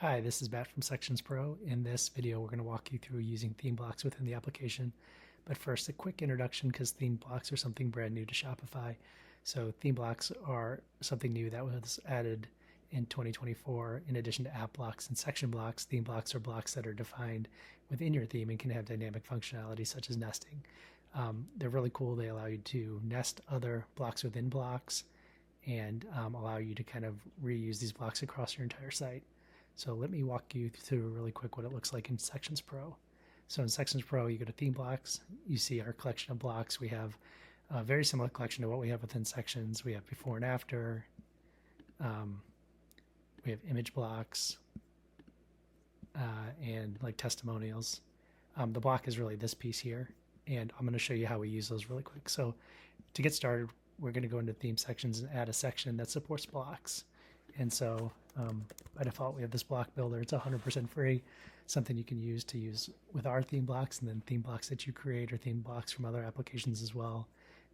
Hi, this is Matt from Sections Pro. In this video, we're going to walk you through using theme blocks within the application. But first, a quick introduction because theme blocks are something brand new to Shopify. So theme blocks are something new that was added in 2024. In addition to app blocks and section blocks, theme blocks are blocks that are defined within your theme and can have dynamic functionality such as nesting. They're really cool. They allow you to nest other blocks within blocks and allow you to kind of reuse these blocks across your entire site. So let me walk you through really quick what it looks like in Sections Pro. So in Sections Pro, you go to Theme Blocks. You see our collection of blocks. We have a very similar collection to what we have within Sections. We have before and after. We have image blocks and like testimonials. The block is really this piece here, and I'm going to show you how we use those really quick. So to get started, we're going to go into Theme Sections and add a section that supports blocks. And so by default, we have this block builder. It's 100% free, something you can use with our theme blocks, and then theme blocks that you create or theme blocks from other applications as well.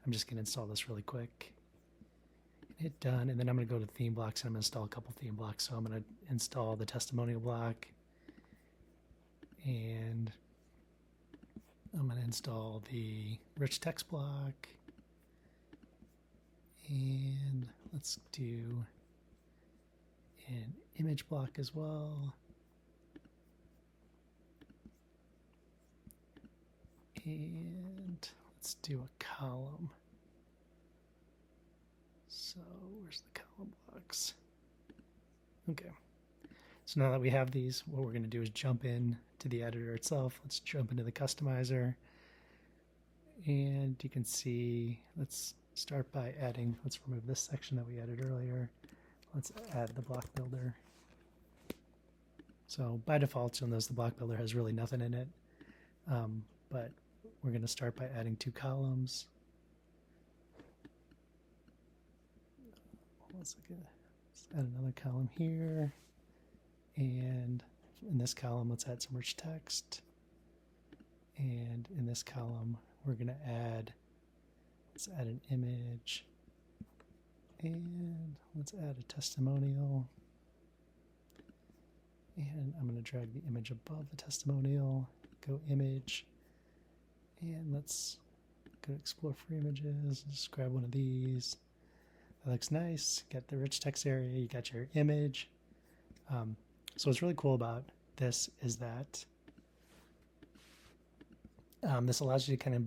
I'm just going to install this really quick. Hit done, and then I'm going to go to theme blocks and I'm going to install a couple theme blocks. So I'm going to install the testimonial block, and I'm going to install the rich text block, and let's do an image block as well. And let's do a column. So where's the column blocks? Okay. So now that we have these, what we're going to do is jump in to the editor itself. Let's jump into the customizer. And you can see, let's start by adding, let's remove this section that we added earlier. Let's add the block builder. So by default, you'll notice the block builder has really nothing in it. But we're going to start by adding 2 columns. Let's add another column here. And in this column, let's add some rich text. And in this column, we're going to let's add an image. And let's add a testimonial. And I'm going to drag the image above the testimonial, go image, and let's go explore for images. Just grab one of these. That looks nice. Got the rich text area, you got your image. So what's really cool about this is that this allows you to kind of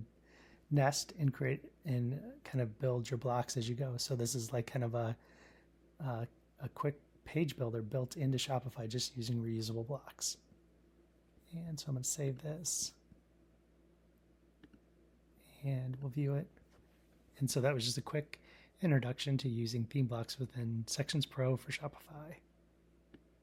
nest and create and kind of build your blocks as you go. So this is like kind of a quick page builder built into Shopify just using reusable blocks. And so I'm going to save this and we'll view it. And so that was just a quick introduction to using theme blocks within Sections Pro for Shopify.